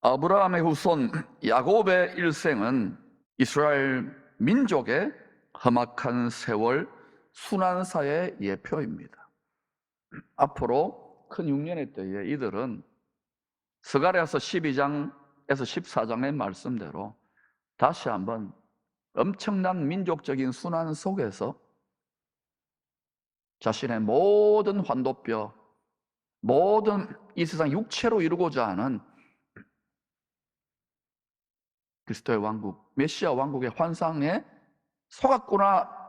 아브라함의 후손 야곱의 일생은 이스라엘 민족의 험악한 세월 순환사의 예표입니다. 앞으로 큰 흉년의 때에 이들은 스가랴서 12장에서 14장의 말씀대로 다시 한번 엄청난 민족적인 순환 속에서 자신의 모든 환도뼈, 모든 이 세상 육체로 이루고자 하는 그리스도의 왕국, 메시아 왕국의 환상에 속았구나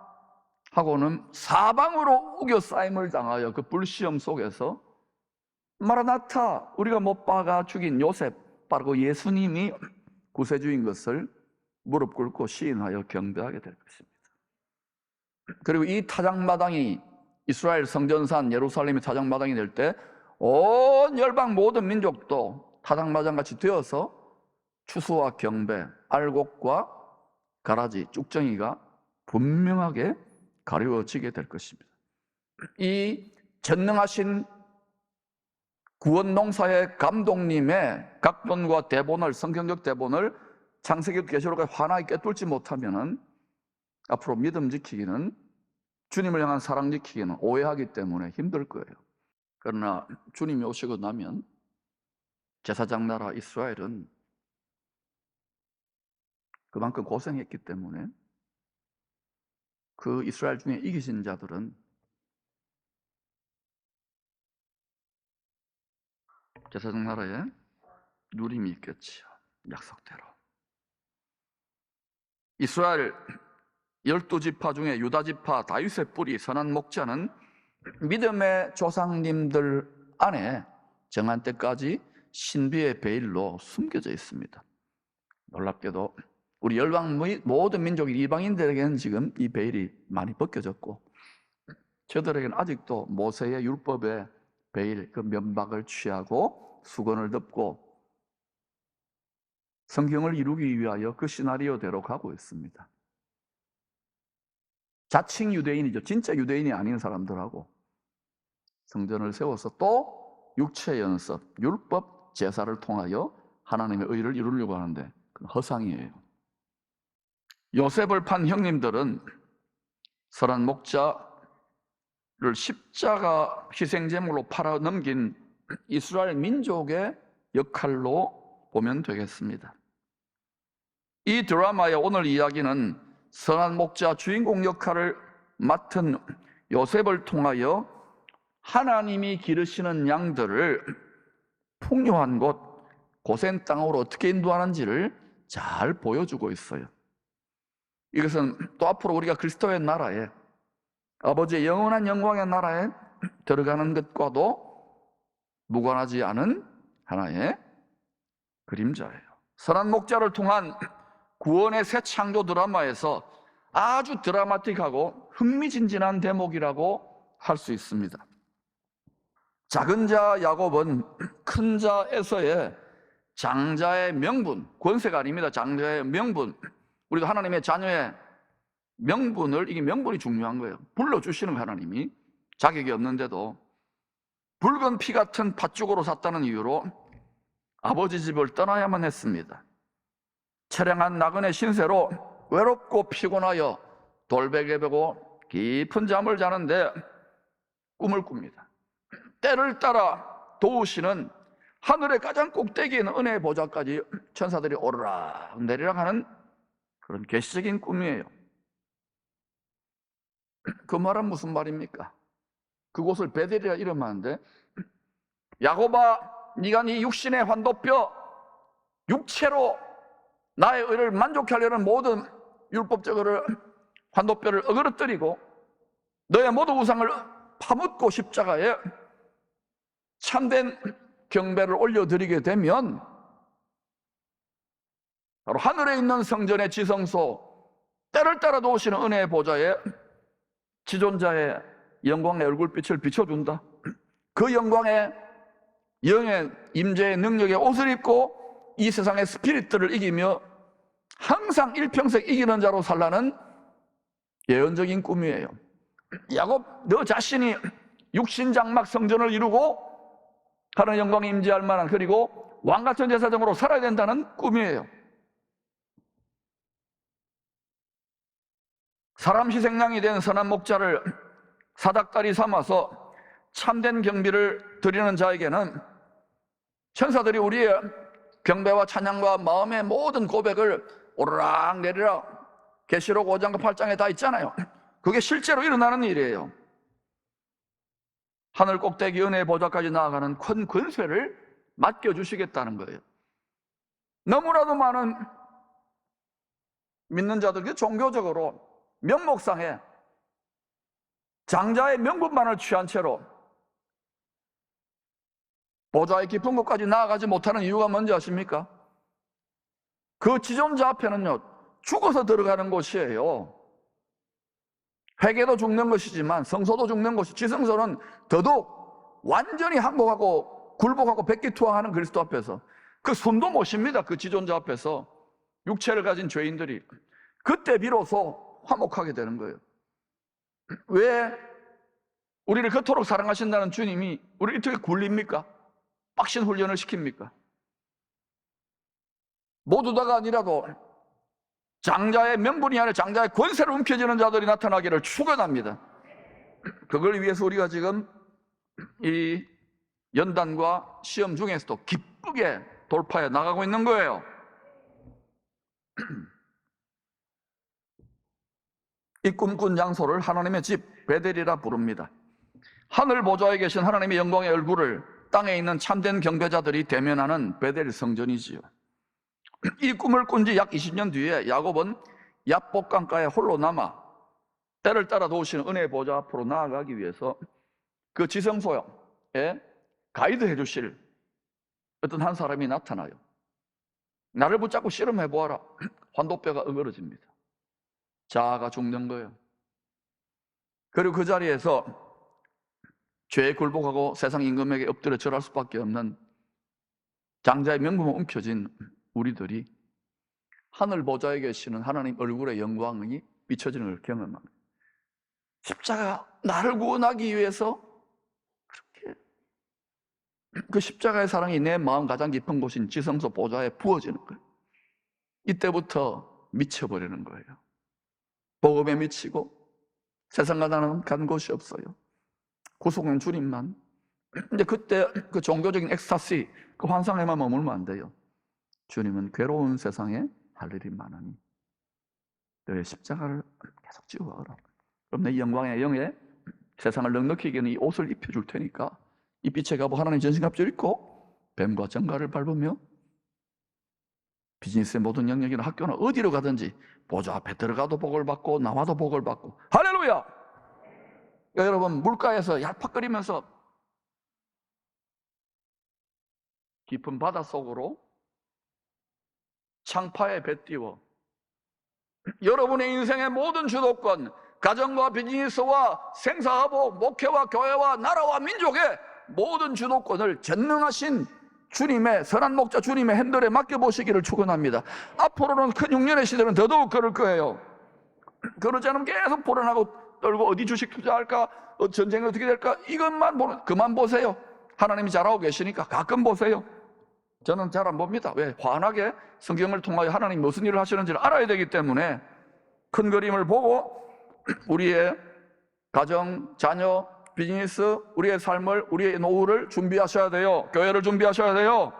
하고는 사방으로 우겨싸임을 당하여 그 불시험 속에서 마라나타, 우리가 못 박아 죽인 요셉, 바로 예수님이 구세주인 것을 무릎 꿇고 시인하여 경배하게 될 것입니다. 그리고 이 타작마당이 이스라엘 성전산 예루살렘이 타작마당이 될 때 온 열방 모든 민족도 타작마당같이 되어서 추수와 경배, 알곡과 가라지, 쭉정이가 분명하게 가려지게 될 것입니다. 이 전능하신 구원농사의 감독님의 각본과 대본을, 성경적 대본을 창세기부터 계시록까지 환하게 꿰뚫지 못하면은 앞으로 믿음 지키기는, 주님을 향한 사랑 지키기는 오해하기 때문에 힘들 거예요. 그러나 주님이 오시고 나면 제사장 나라 이스라엘은 그만큼 고생했기 때문에 그 이스라엘 중에 이기신 자들은 제사장 나라에 누림이 있겠지요. 약속대로. 이스라엘 12지파 중에 유다지파 다윗의 뿌리 선한 목자는 믿음의 조상님들 안에 정한 때까지 신비의 베일로 숨겨져 있습니다. 놀랍게도 우리 열방 모든 민족인 이방인들에게는 지금 이 베일이 많이 벗겨졌고, 저들에게는 아직도 모세의 율법의 베일, 그 면박을 취하고 수건을 덮고 성경을 이루기 위하여 그 시나리오대로 가고 있습니다. 자칭 유대인이죠. 진짜 유대인이 아닌 사람들하고 성전을 세워서 또 육체 연습, 율법 제사를 통하여 하나님의 의를 이루려고 하는데 그건 허상이에요. 요셉을 판 형님들은 선한 목자를 십자가 희생제물로 팔아 넘긴 이스라엘 민족의 역할로 보면 되겠습니다. 이 드라마의 오늘 이야기는 선한 목자 주인공 역할을 맡은 요셉을 통하여 하나님이 기르시는 양들을 풍요한 곳, 고센 땅으로 어떻게 인도하는지를 잘 보여주고 있어요. 이것은 또 앞으로 우리가 그리스도의 나라에, 아버지의 영원한 영광의 나라에 들어가는 것과도 무관하지 않은 하나의 그림자예요. 선한 목자를 통한 구원의 새 창조 드라마에서 아주 드라마틱하고 흥미진진한 대목이라고 할 수 있습니다. 작은 자 야곱은 큰 자 에서의 장자의 명분, 권세가 아닙니다. 장자의 명분, 우리가 하나님의 자녀의 명분을, 이게 명분이 중요한 거예요. 불러주시는 하나님이 자격이 없는데도 붉은 피 같은 팥죽으로 샀다는 이유로 아버지 집을 떠나야만 했습니다. 처량한 나그네 신세로 외롭고 피곤하여 돌베개 베고 깊은 잠을 자는데 꿈을 꿉니다. 때를 따라 도우시는 하늘의 가장 꼭대기에 있는 은혜의 보좌까지 천사들이 오르락 내리락 하는 그런 계시적인 꿈이에요. 그 말은 무슨 말입니까? 그곳을 베델이라 이름하는데, 야곱아, 네가 네 육신의 환도뼈, 육체로 나의 의를 만족케 하려는 모든 율법적으로 환도뼈를 어그러뜨리고 너의 모든 우상을 파묻고 십자가에 참된 경배를 올려드리게 되면 바로 하늘에 있는 성전의 지성소, 때를 따라 도우시는 은혜의 보좌에 지존자의 영광의 얼굴빛을 비춰준다. 그 영광의 영의 임재의 능력의 옷을 입고 이 세상의 스피릿들을 이기며 항상 일평생 이기는 자로 살라는 예언적인 꿈이에요. 야곱, 너 자신이 육신장막 성전을 이루고 하나님의 영광에 임재할 만한, 그리고 왕 같은 제사장으로 살아야 된다는 꿈이에요. 사람 희생양이 된 선한 목자를 사닥다리 삼아서 참된 경비를 드리는 자에게는 천사들이 우리의 경배와 찬양과 마음의 모든 고백을 오르락 내리락 계시록 5장과 8장에 다 있잖아요. 그게 실제로 일어나는 일이에요. 하늘 꼭대기 은혜의 보좌까지 나아가는 큰 권세를 맡겨주시겠다는 거예요. 너무나도 많은 믿는 자들이 종교적으로 명목상에 장자의 명분만을 취한 채로 보좌의 깊은 곳까지 나아가지 못하는 이유가 뭔지 아십니까? 그 지존자 앞에는요, 죽어서 들어가는 곳이에요. 회개도 죽는 것이지만 성소도 죽는 것이, 지성소는 더더욱 완전히 항복하고 굴복하고 백기투항하는 그리스도 앞에서 그 숨도 못 쉽니다. 그 지존자 앞에서 육체를 가진 죄인들이 그때 비로소 화목하게 되는 거예요. 왜 우리를 그토록 사랑하신다는 주님이 우리를 이렇게 굴립니까? 빡신 훈련을 시킵니까? 모두 다가 아니라도 장자의 명분이 아니라 장자의 권세를 움켜쥐는 자들이 나타나기를 축원합니다. 그걸 위해서 우리가 지금 이 연단과 시험 중에서도 기쁘게 돌파해 나가고 있는 거예요. 이 꿈꾼 장소를 하나님의 집 베델이라 부릅니다. 하늘 보좌에 계신 하나님의 영광의 얼굴을 땅에 있는 참된 경배자들이 대면하는 베델 성전이지요. 이 꿈을 꾼 지 약 20년 뒤에 야곱은 야복강가에 홀로 남아 때를 따라 도우시는 은혜의 보좌 앞으로 나아가기 위해서 그 지성소에 가이드 해주실 어떤 한 사람이 나타나요. 나를 붙잡고 씨름해 보아라. 환도뼈가 응어러집니다. 자아가 죽는 거예요. 그리고 그 자리에서 죄에 굴복하고 세상 임금에게 엎드려 절할 수밖에 없는 장자의 명분을 움켜쥔 우리들이 하늘 보좌에 계시는 하나님 얼굴의 영광이 비춰지는 걸 경험합니다. 십자가 나를 구원하기 위해서 그렇게 그 십자가의 사랑이 내 마음 가장 깊은 곳인 지성소 보좌에 부어지는 거예요. 이때부터 미쳐버리는 거예요. 복음에 미치고 세상과 나는 간 곳이 없어요. 구속은 주님만. 근데 그때 그 종교적인 엑스타시, 그 환상에만 머물면 안 돼요. 주님은 괴로운 세상에 할 일이 많으니 너의 십자가를 계속 지워가라. 그럼 내 영광의 영에 세상을 넉넉히 이기는 이 옷을 입혀줄 테니까 이 빛의 갑옷 하나님 전신갑주를 입고 뱀과 정갈을 밟으며 비즈니스의 모든 영역이나 학교나 어디로 가든지 보좌 앞에 들어가도 복을 받고 나와도 복을 받고. 할렐루야! 여러분, 물가에서 얄팍거리면서 깊은 바닷속으로 창파에 배 띄워 여러분의 인생의 모든 주도권, 가정과 비즈니스와 생사하고 목회와 교회와 나라와 민족의 모든 주도권을 전능하신 주님의 선한 목자 주님의 핸들에 맡겨보시기를 축원합니다. 앞으로는 큰 흉년의 시대는 더더욱 그럴 거예요. 그러지 않으면 계속 불안하고 떨고 어디 주식 투자할까, 전쟁이 어떻게 될까, 이것만 그만 보세요. 하나님이 잘하고 계시니까 가끔 보세요. 저는 잘 안 봅니다. 왜? 환하게 성경을 통하여 하나님 무슨 일을 하시는지를 알아야 되기 때문에 큰 그림을 보고 우리의 가정, 자녀, 비즈니스, 우리의 삶을, 우리의 노후를 준비하셔야 돼요. 교회를 준비하셔야 돼요.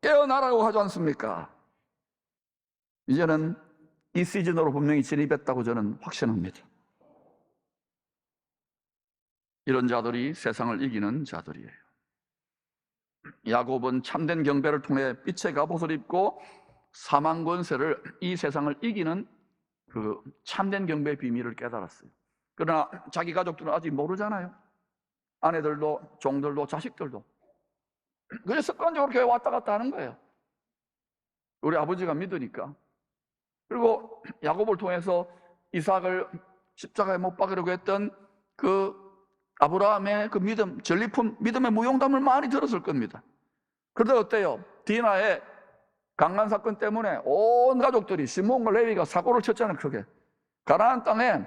깨어나라고 하지 않습니까? 이제는 이 시즌으로 분명히 진입했다고 저는 확신합니다. 이런 자들이 세상을 이기는 자들이에요. 야곱은 참된 경배를 통해 빛의 갑옷을 입고 사망 권세를, 이 세상을 이기는 그 참된 경배의 비밀을 깨달았어요. 그러나 자기 가족들은 아직 모르잖아요. 아내들도, 종들도, 자식들도. 그래서 습관적으로 교회 왔다 갔다 하는 거예요. 우리 아버지가 믿으니까. 그리고 야곱을 통해서 이삭을 십자가에 못 박으려고 했던 그 아브라함의 그 믿음, 전리품, 믿음의 무용담을 많이 들었을 겁니다. 그런데 어때요? 디나의 강간 사건 때문에 온 가족들이 시몬과 레위가 사고를 쳤잖아요. 크게 가나안 땅에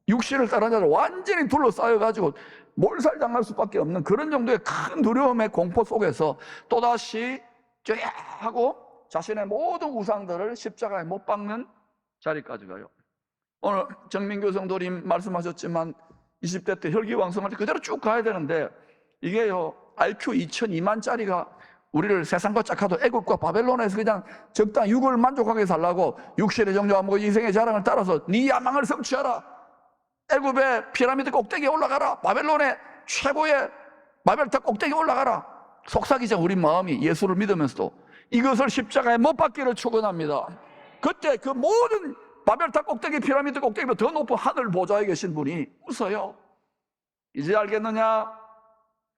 육신을 따른 자들 완전히 둘러싸여가지고 몰살당할 수밖에 없는 그런 정도의 큰 두려움의 공포 속에서 또다시 쫙하고 자신의 모든 우상들을 십자가에 못 박는 자리까지 가요. 오늘 정민교 성도님 말씀하셨지만 20대 때 혈기왕성할 때 그대로 쭉 가야 되는데 이게요 IQ 2002만짜리가 우리를 세상과 짝하도 애국과 바벨론에서 그냥 적당히 육을 만족하게 살라고 육신의 정죄하고 인생의 자랑을 따라서 네 야망을 성취하라, 애굽의 피라미드 꼭대기에 올라가라, 바벨론의 최고의 바벨탑 꼭대기에 올라가라. 속삭이죠 우리 마음이. 예수를 믿으면서도 이것을 십자가에 못 박기를 축원합니다. 그때 그 모든 바벨탑 꼭대기, 피라미드 꼭대기보다 더 높은 하늘 보좌에 계신 분이 웃어요. 이제 알겠느냐?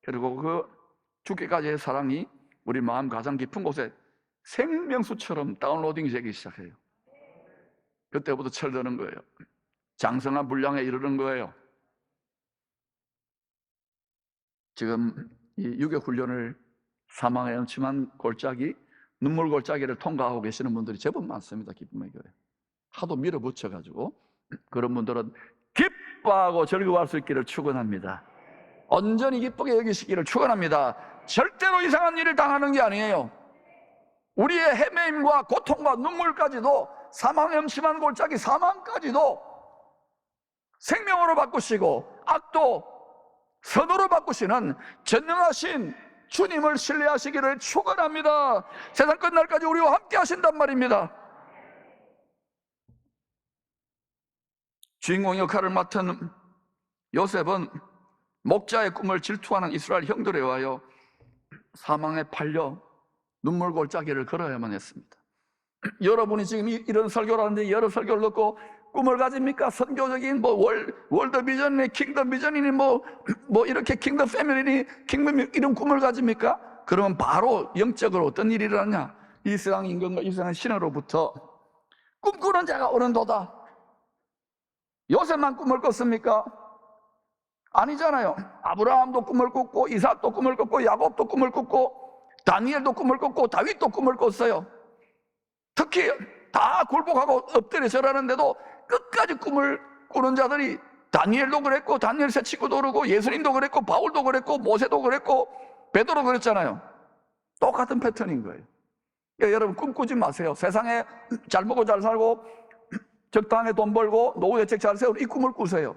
그리고 그 죽기까지의 사랑이 우리 마음 가장 깊은 곳에 생명수처럼 다운로딩이 되기 시작해요. 그때부터 철드는 거예요. 장성한 분량에 이르는 거예요. 지금 이 유교 훈련을 사망의 음침한 골짜기, 눈물 골짜기를 통과하고 계시는 분들이 제법 많습니다. 기쁨의 교회. 하도 밀어붙여가지고 그런 분들은 기뻐하고 즐거워할 수 있기를 축원합니다. 온전히 기쁘게 여기시기를 축원합니다. 절대로 이상한 일을 당하는 게 아니에요. 우리의 헤매임과 고통과 눈물까지도, 사망의 음침한 골짜기 사망까지도 생명으로 바꾸시고 악도 선으로 바꾸시는 전능하신 주님을 신뢰하시기를 축원합니다. 세상 끝날까지 우리와 함께 하신단 말입니다. 주인공 역할을 맡은 요셉은 목자의 꿈을 질투하는 이스라엘 형들에 의하여 사망에 팔려 눈물 골짜기를 걸어야만 했습니다. 여러분이 지금 이런 설교를 하는데 여러 설교를 듣고 꿈을 가집니까? 선교적인 월드 비전이니 킹덤 비전이니 이렇게 킹덤 패밀리니 킹덤 이런 꿈을 가집니까? 그러면 바로 영적으로 어떤 일이 일어나냐? 이 세상 인간과 이 세상 신으로부터 꿈꾸는 자가 오는도다. 요셉만 꿈을 꿨습니까? 아니잖아요. 아브라함도 꿈을 꿨고, 이삭도 꿈을 꿨고, 야곱도 꿈을 꿨고, 다니엘도 꿈을 꿨고, 다윗도 꿈을 꿨어요. 특히 다 굴복하고 엎드려 절하는데도 끝까지 꿈을 꾸는 자들이 다니엘도 그랬고, 다니엘 세 친구도 그러고, 예수님도 그랬고, 바울도 그랬고, 모세도 그랬고, 베드로도 그랬잖아요. 똑같은 패턴인 거예요. 그러니까 여러분 꿈꾸지 마세요. 세상에 잘 먹고 잘 살고 적당하게 돈 벌고 노후 대책 잘 세우는 이 꿈을 꾸세요.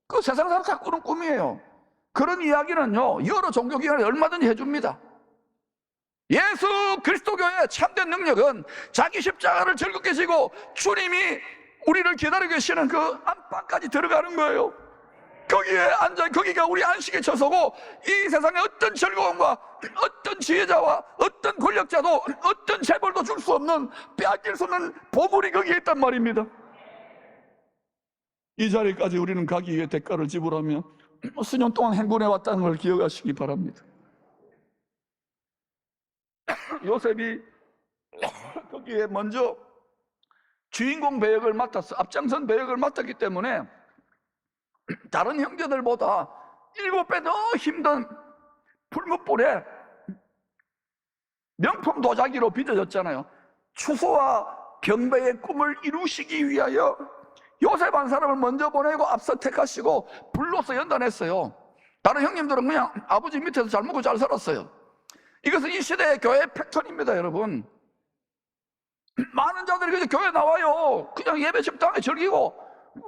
그 세상 사람 다 꾸는 꿈이에요. 그런 이야기는요 여러 종교기관이 얼마든지 해줍니다. 예수 그리스도 교회의 참된 능력은 자기 십자가를 즐겁게 지고 주님이 우리를 기다리고 계시는 그 안방까지 들어가는 거예요. 거기에 앉아, 거기가 우리 안식의 처소고, 이 세상의 어떤 즐거움과 어떤 지혜자와 어떤 권력자도 어떤 재벌도 줄 수 없는, 빼앗길 수 없는 보물이 거기에 있단 말입니다. 이 자리까지 우리는 가기 위해 대가를 지불하며 수년 동안 행군해 왔다는 걸 기억하시기 바랍니다. 요셉이 거기에 먼저 주인공 배역을 맡았어. 앞장선 배역을 맡았기 때문에 다른 형제들보다 7배 더 힘든 풀무불에 명품 도자기로 빚어졌잖아요. 추수와 경배의 꿈을 이루시기 위하여 요셉 한 사람을 먼저 보내고 앞서 택하시고 불로서 연단했어요. 다른 형님들은 그냥 아버지 밑에서 잘 먹고 잘 살았어요. 이것은 이 시대의 교회의 패턴입니다, 여러분. 많은 자들이 그냥 교회 나와요. 그냥 예배 식당에 즐기고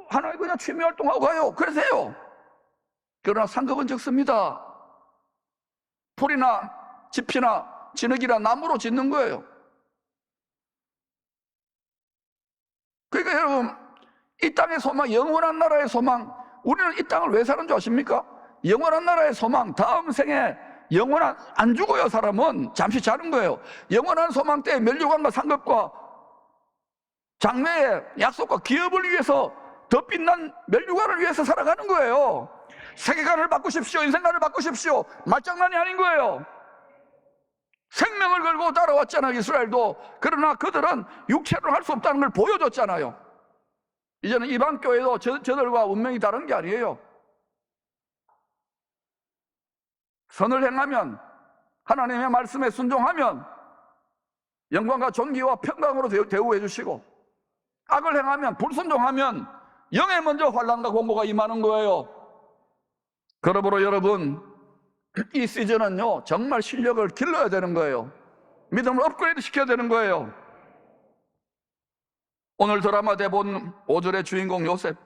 하나의 그냥 취미 활동하고 가요. 그러세요. 그러나 상급은 적습니다. 풀이나 집이나 진흙이나 나무로 짓는 거예요. 그러니까 여러분, 이 땅의 소망, 영원한 나라의 소망, 우리는 이 땅을 왜 사는 줄 아십니까? 영원한 나라의 소망, 다음 생에 영원한, 안 죽어요. 사람은 잠시 자는 거예요. 영원한 소망 때에 면류관과 상급과 장래의 약속과 기업을 위해서 더 빛난 면류관을 위해서 살아가는 거예요. 세계관을 바꾸십시오. 인생관을 바꾸십시오. 말장난이 아닌 거예요. 생명을 걸고 따라왔잖아요, 이스라엘도. 그러나 그들은 육체로 할 수 없다는 걸 보여줬잖아요. 이제는 이방 교회도 저들과 운명이 다른 게 아니에요. 선을 행하면, 하나님의 말씀에 순종하면 영광과 존귀와 평강으로 대우해 주시고, 악을 행하면, 불순종하면 영에 먼저 환난과 공고가 임하는 거예요. 그러므로 여러분, 이 시즌은요 정말 실력을 길러야 되는 거예요. 믿음을 업그레이드 시켜야 되는 거예요. 오늘 드라마 대본 5절의 주인공 요셉,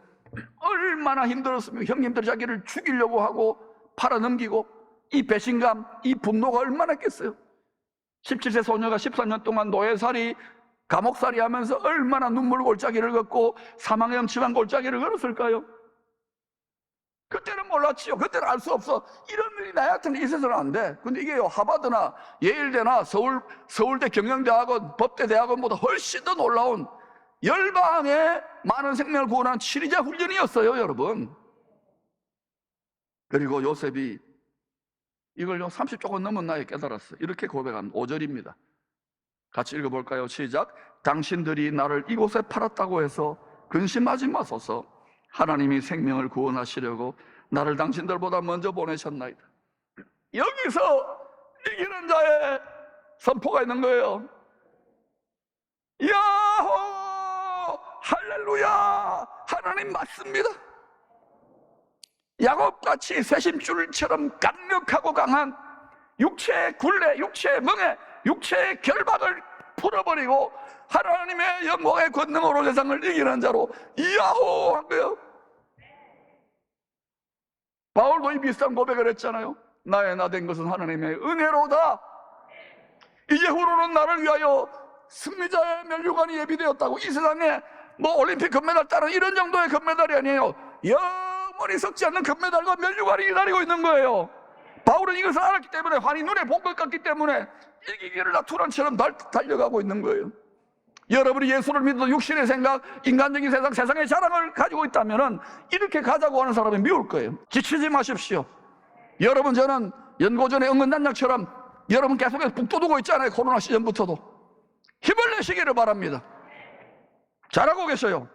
얼마나 힘들었으면 형님들이 자기를 죽이려고 하고 팔아넘기고, 이 배신감, 이 분노가 얼마나 했겠어요. 17세 소녀가 13년 동안 노예살이, 감옥살이 하면서 얼마나 눈물 골짜기를 걷고 사망의 엄침한 골짜기를 걸었을까요? 그때는 몰랐지요. 그때는 알 수 없어. 이런 일이 나한테는 있어서는 안 돼. 근데 이게요, 하버드나 예일대나 서울대 경영대학원, 법대대학원보다 훨씬 더 놀라운 열방의 많은 생명을 구원하는 치리자 훈련이었어요, 여러분. 그리고 요셉이 이걸요 30조금 넘은 나이에 깨달았어요. 이렇게 고백합니다. 5절입니다. 같이 읽어볼까요? 시작. 당신들이 나를 이곳에 팔았다고 해서 근심하지 마소서. 하나님이 생명을 구원하시려고 나를 당신들보다 먼저 보내셨나이다. 여기서 이기는 자의 선포가 있는 거예요. 야호! 할렐루야! 하나님 맞습니다. 야곱같이 쇠심줄처럼 강력하고 강한 육체의 굴레, 육체의 멍에, 육체의 결박을 풀어버리고 하나님의 영광의 권능으로 세상을 이기는 자로 야호! 한 거예요. 바울도 이 비슷한 고백을 했잖아요. 나의 나 된 것은 하나님의 은혜로다. 이제후로는 나를 위하여 승리자의 면류관이 예비되었다고. 이 세상에 뭐 올림픽 금메달 따는 이런 정도의 금메달이 아니에요. 영원히 썩지 않는 금메달과 면류관이 기다리고 있는 거예요. 바울은 이것을 알았기 때문에, 환히 눈에 본 것 같기 때문에 이기기를 나투란처럼 달려가고 있는 거예요. 여러분이 예수를 믿어도 육신의 생각, 인간적인 세상, 세상의 자랑을 가지고 있다면 이렇게 가자고 하는 사람이 미울 거예요. 지치지 마십시오. 여러분, 저는 연고전의 응은단장처럼 여러분 계속해서 북돋우고 있잖아요. 코로나 시즌부터도. 힘을 내시기를 바랍니다. 잘하고 계셔요.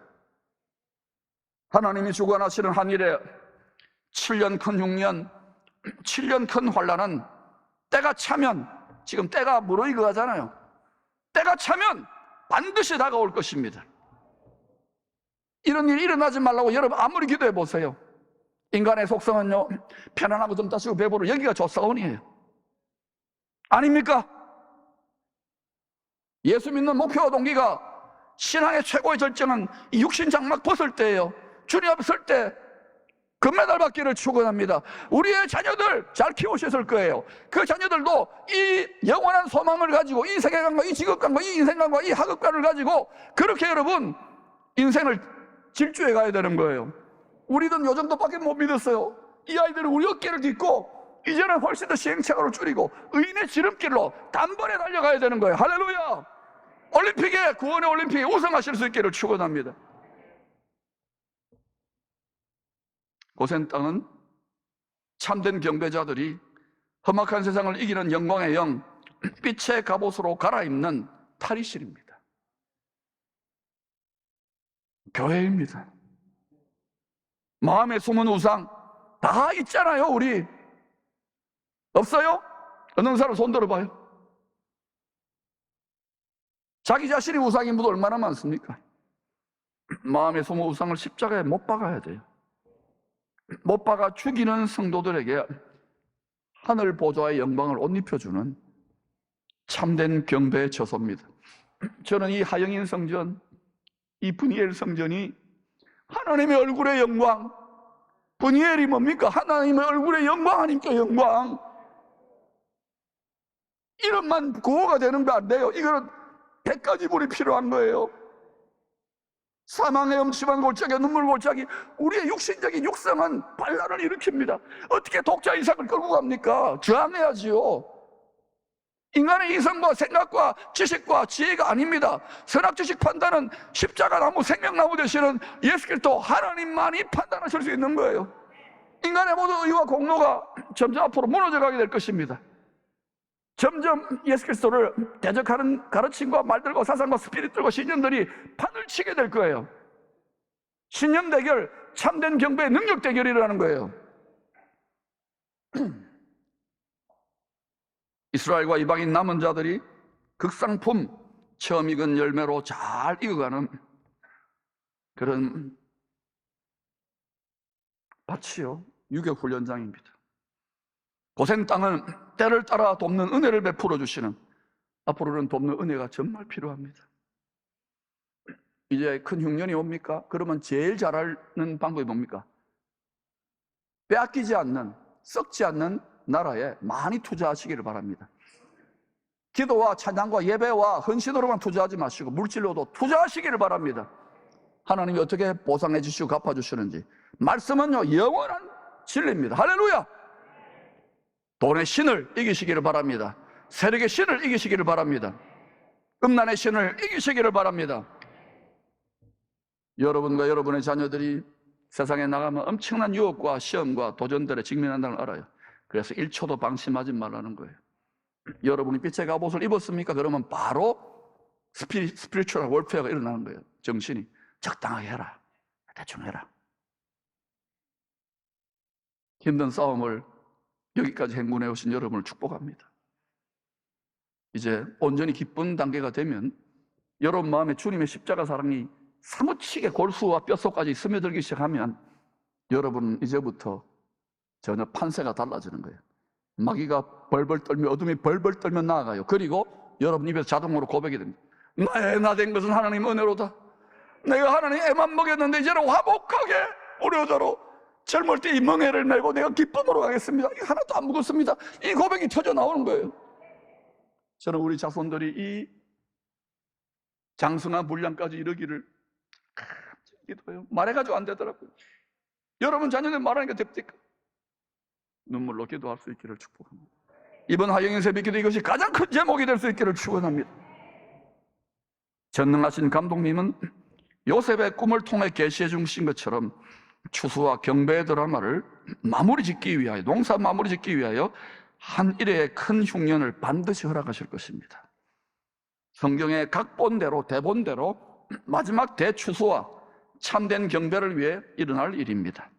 하나님이 주관하시는 한 일에 7년 큰 흉년, 7년 큰 환란은 때가 차면, 지금 때가 무르익어가잖아요. 때가 차면 반드시 다가올 것입니다. 이런 일이 일어나지 말라고 여러분 아무리 기도해 보세요. 인간의 속성은요, 편안하고 좀 따시고 배부르, 여기가 조사원이에요. 아닙니까? 예수 믿는 목표와 동기가, 신앙의 최고의 절정은 이 육신 장막 벗을 때예요. 주님 앞에 설 때 금메달 받기를 축원합니다. 우리의 자녀들 잘 키우셨을 거예요. 그 자녀들도 이 영원한 소망을 가지고, 이 세계관과 이 직업관과 이 인생관과 이 학업관을 가지고 그렇게 여러분 인생을 질주해 가야 되는 거예요. 우리는 요 정도밖에 못 믿었어요. 이 아이들은 우리 어깨를 딛고 이제는 훨씬 더 시행착오를 줄이고 의인의 지름길로 단번에 달려가야 되는 거예요. 할렐루야! 올림픽에, 구원의 올림픽에 우승하실 수 있기를 축원합니다. 고센 땅은 참된 경배자들이 험악한 세상을 이기는 영광의 영, 빛의 갑옷으로 갈아입는 탈의실입니다. 교회입니다. 마음에 숨은 우상 다 있잖아요. 우리 없어요? 어느 사람 손 들어봐요. 자기 자신이 우상인 분도 얼마나 많습니까? 마음에 숨은 우상을 십자가에 못 박아야 돼요. 못 박아 죽이는 성도들에게 하늘 보좌의 영광을 옷 입혀주는 참된 경배의 처소입니다. 저는 이 하영인 성전, 이 브니엘 성전이 하나님의 얼굴의 영광, 브니엘이 뭡니까? 하나님의 얼굴의 영광 아닙니까? 영광. 이름만 구호가 되는 거 안 돼요. 이거는 100가지 물이 필요한 거예요. 사망의 엄침한 골짜기, 눈물 골짜기, 우리의 육신적인 육성은 반란을 일으킵니다. 어떻게 독자 이삭을 끌고 갑니까? 저항해야지요. 인간의 이성과 생각과 지식과 지혜가 아닙니다. 선악지식 판단은 십자가 나무, 생명나무 되시는 예수 그리스도 하나님만이 판단하실 수 있는 거예요. 인간의 모든 의와 공로가 점점 앞으로 무너져가게 될 것입니다. 점점 예수 그리스도를 대적하는 가르침과 말들과 사상과 스피릿들과 신념들이 판을 치게 될 거예요. 신념 대결, 참된 경배의 능력 대결이라는 거예요. 이스라엘과 이방인 남은 자들이 극상품, 처음 익은 열매로 잘 익어가는 그런 밭이요. 유격훈련장입니다. 고생 땅은 때를 따라 돕는 은혜를 베풀어 주시는, 앞으로는 돕는 은혜가 정말 필요합니다. 이제 큰 흉년이 옵니까? 그러면 제일 잘하는 방법이 뭡니까? 빼앗기지 않는, 썩지 않는 나라에 많이 투자하시기를 바랍니다. 기도와 찬양과 예배와 헌신으로만 투자하지 마시고 물질로도 투자하시기를 바랍니다. 하나님이 어떻게 보상해 주시고 갚아 주시는지. 말씀은요, 영원한 진리입니다. 할렐루야! 돈의 신을 이기시기를 바랍니다. 세력의 신을 이기시기를 바랍니다. 음란의 신을 이기시기를 바랍니다. 여러분과 여러분의 자녀들이 세상에 나가면 엄청난 유혹과 시험과 도전들에 직면한다는 걸 알아요. 그래서 1초도 방심하지 말라는 거예요. 여러분이 빛의 갑옷을 입었습니까? 그러면 바로 스피리추얼 월페어가 일어나는 거예요. 정신이 적당하게 해라, 대충 해라. 힘든 싸움을 여기까지 행군해 오신 여러분을 축복합니다. 이제 온전히 기쁜 단계가 되면 여러분 마음에 주님의 십자가 사랑이 사무치게 골수와 뼛속까지 스며들기 시작하면 여러분은 이제부터 전혀 판세가 달라지는 거예요. 마귀가 벌벌 떨며 어둠이 벌벌 떨며 나아가요. 그리고 여러분 입에서 자동으로 고백이 됩니다. 나의 애 된 것은 하나님 은혜로다. 내가 하나님 애만 먹였는데 이제는 화목하게 우리 여자로 젊을 때 이 멍에를 메고 내가 기쁨으로 가겠습니다. 하나도 안 묵었습니다. 이 고백이 터져 나오는 거예요. 저는 우리 자손들이 이 장성한 분량까지 이르기를 기도해요. 말해가지고 안 되더라고요. 여러분 자녀들 말하니까 됩니까? 눈물로 기도할 수 있기를 축복합니다. 이번 하영인 새벽기도 이것이 가장 큰 제목이 될 수 있기를 축원합니다. 전능하신 감독님은 요셉의 꿈을 통해 계시해 주신 것처럼 추수와 경배의 드라마를 마무리 짓기 위하여, 농사 마무리 짓기 위하여 한 일회의 큰 흉년을 반드시 허락하실 것입니다. 성경의 각본대로, 대본대로 마지막 대추수와 참된 경배를 위해 일어날 일입니다.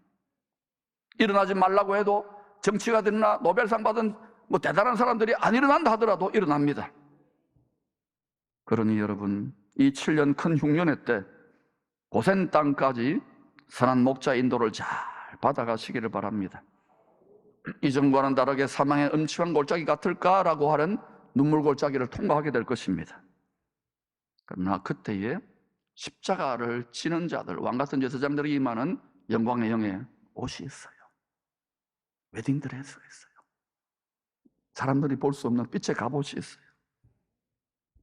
일어나지 말라고 해도 정치가들이나 노벨상 받은 대단한 사람들이 안 일어난다 하더라도 일어납니다. 그러니 여러분, 이 7년 큰 흉년의 때 고센 땅까지 선한 목자 인도를 잘 받아가시기를 바랍니다. 이전과는 다르게 사망의 음침한 골짜기 같을까라고 하는 눈물 골짜기를 통과하게 될 것입니다. 그러나 그때에 십자가를 지는 자들, 왕같은 제사장들이 임하는 영광의 영에 옷이 있어요. 웨딩드레스가 있어요. 사람들이 볼 수 없는 빛의 갑옷이 있어요.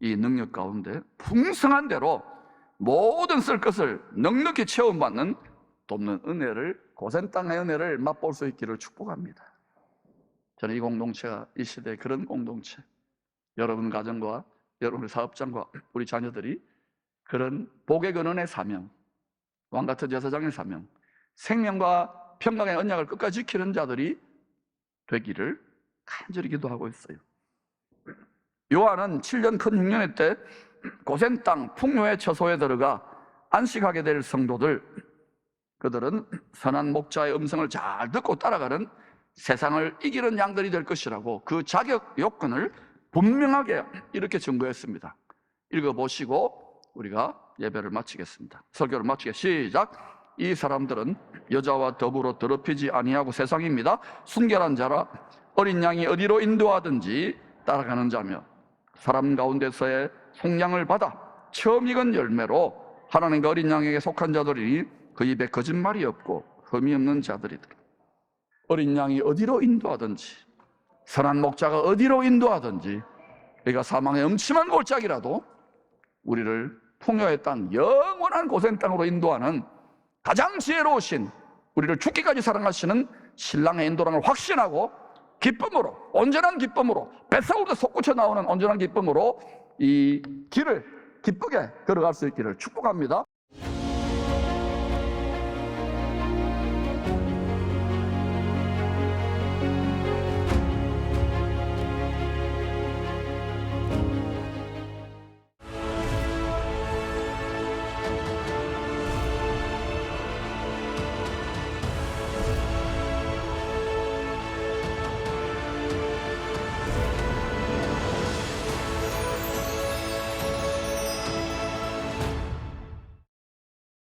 이 능력 가운데 풍성한 대로 모든 쓸 것을 넉넉히 채움받는 돕는 은혜를, 고센 땅의 은혜를 맛볼 수 있기를 축복합니다. 저는 이 공동체가 이 시대의 그런 공동체, 여러분 가정과 여러분의 사업장과 우리 자녀들이 그런 복의 근원의 사명, 왕같은 제사장의 사명, 생명과 평강의 언약을 끝까지 지키는 자들이 되기를 간절히 기도하고 있어요. 요한은 7년 큰 흉년의 때 고센 땅 풍요의 처소에 들어가 안식하게 될 성도들, 그들은 선한 목자의 음성을 잘 듣고 따라가는 세상을 이기는 양들이 될 것이라고 그 자격 요건을 분명하게 이렇게 증거했습니다. 읽어보시고 우리가 예배를 마치겠습니다. 설교를 마치게 시작. 이 사람들은 여자와 더불어 더럽히지 아니하고 세상입니다. 순결한 자라 어린 양이 어디로 인도하든지 따라가는 자며 사람 가운데서의 속량을 받아 처음 익은 열매로 하나님과 어린 양에게 속한 자들이 그 입에 거짓말이 없고 흠이 없는 자들이더라. 어린 양이 어디로 인도하든지, 선한 목자가 어디로 인도하든지, 그러니까 사망의 음침한 골짜기라도 우리를 풍요의 땅, 영원한 고센 땅으로 인도하는 가장 지혜로우신, 우리를 죽기까지 사랑하시는 신랑의 인도랑을 확신하고 기쁨으로, 온전한 기쁨으로, 뱃사울에서 솟구쳐 나오는 온전한 기쁨으로 이 길을 기쁘게 걸어갈 수 있기를 축복합니다.